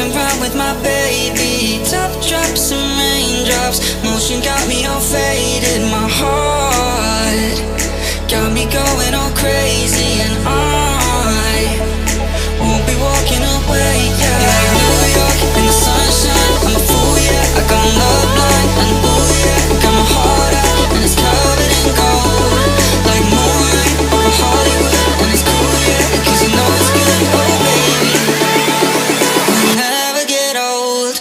Driving round with my baby, top drops and raindrops. Motion got me all faded, my heart got me going all crazy, and I won't be walking away, yeah. Like New York in the sunshine, I'm a fool, yeah. I got love blind, and ooh, yeah. Got my heart out, and it's covered in gold. Like moonlight over Hollywood, and it's cool, yeah. Cause you know it's good, oh baby. We'll never get old.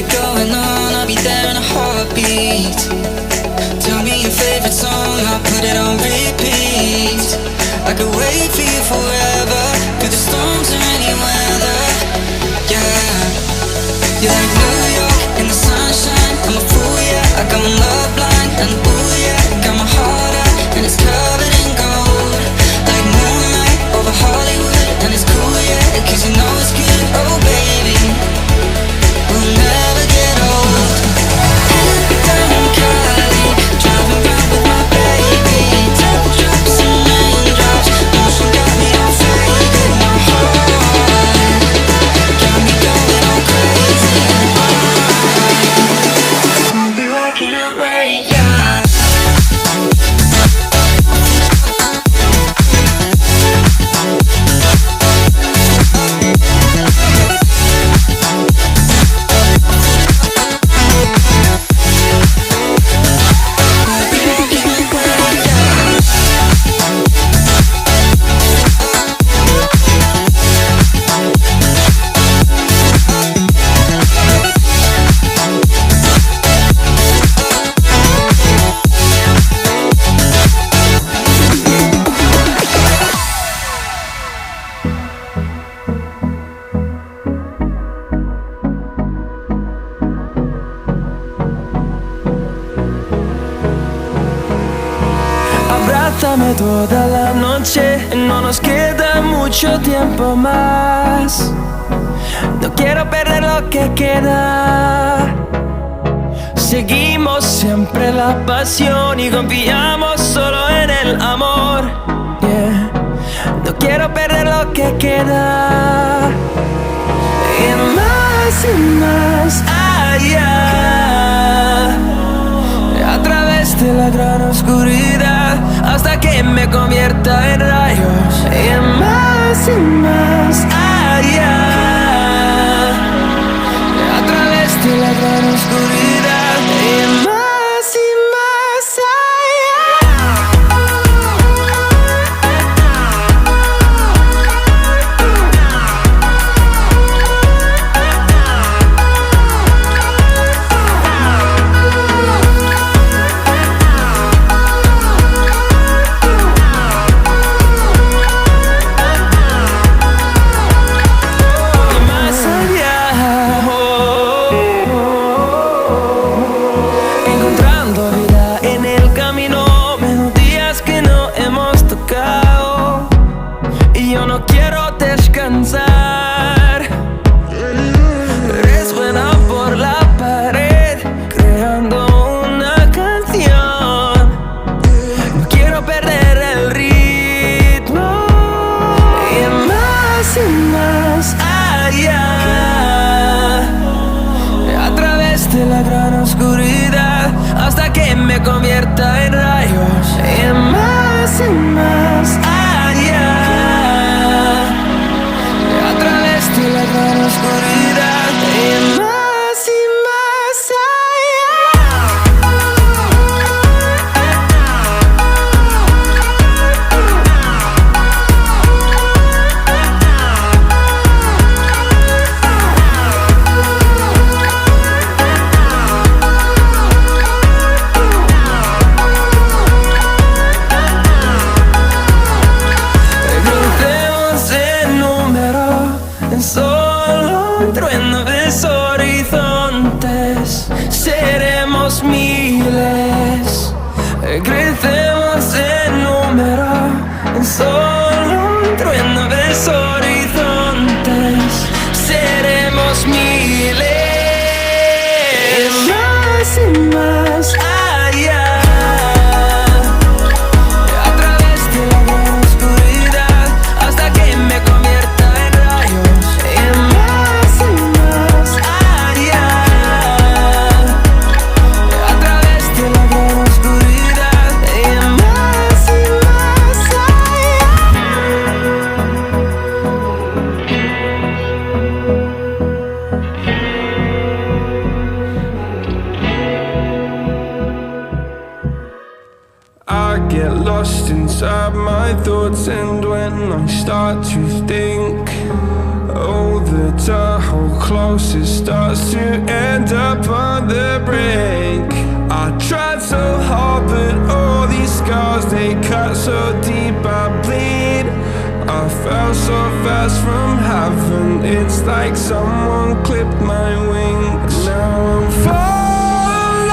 Going on, I'll be there in a heartbeat. Tell me your favorite song, I'll put it on repeat. I could wait for you forever, through the storms or any weather. Yeah, you're like New York in the sunshine, I'm a fool, yeah. I got my love blind, and ooh, yeah. Got my heart out, and it's covered in gold. Like moonlight over Hollywood, and it's cool, yeah. Cause you know it's good, oh baby. We'll never get old. Down in Cali, driving round with my baby. Top drops and raindrops, motion got me all faded. My heart got me going all crazy, and I'll be walking away, yeah. Abrázame toda la noche, no nos queda mucho tiempo más. No quiero perder lo que queda. Seguimos siempre la pasión y confiamos solo en el amor. Yeah. No quiero perder lo que queda. Y más allá, a través de la gran oscuridad, hasta que me convierta en rayos. Y más allá, a través de la gran oscuridad. Y más más allá. A través de la gran oscuridad, hasta que me convierta en rayos. Y más allá. A través de la gran oscuridad, y más allá. I get lost inside my thoughts, and when I start to think, oh, the Tahoe closest starts to end up on the brink. I tried so hard, but all these scars, they cut so deep, I bleed. I fell so fast from heaven, it's like someone clipped my wings. Now I'm falling,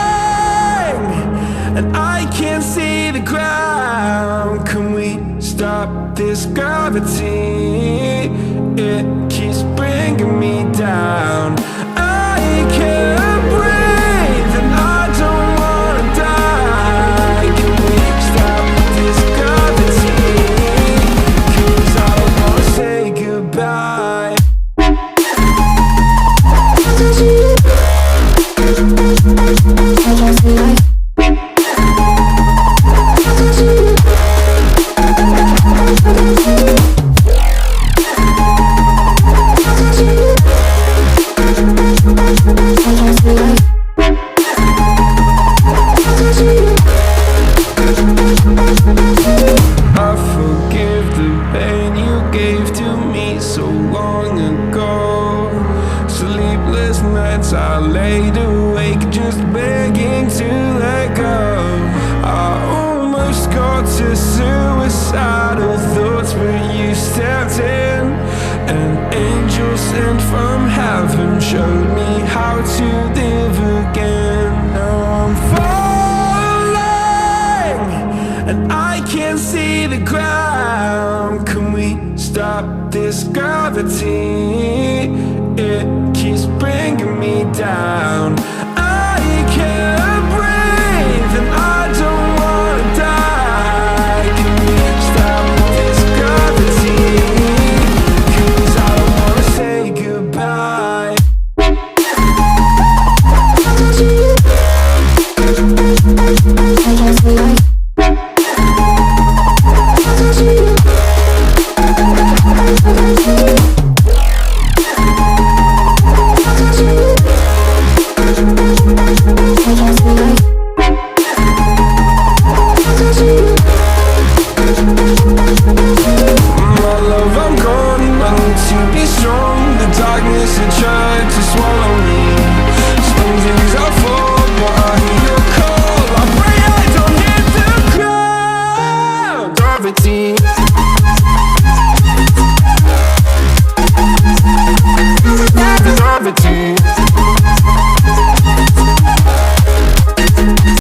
and I can't see the ground. Can we stop this gravity? It keeps bringing me down. I can't breathe, and I don't wanna die. Can we stop this gravity? 'Cause I don't wanna say goodbye. I forgive the pain you gave to me so long ago. Sleepless nights I laid awake just begging to let go. I almost got to suicidal thoughts, but you stepped in. An angel sent from heaven showed me how to live again. Now I'm falling, and I can't see the ground. Can we stop this gravity? It keeps bringing me down. I can't breathe, and I don't wanna die. Can we stop this gravity? 'Cause I don't wanna say goodbye. My love, I'm gone. I need to be strong. The darkness had tried to swallow me. Some days I fall, but I hear your call. I pray I don't hit the ground. Gravity. Gravity.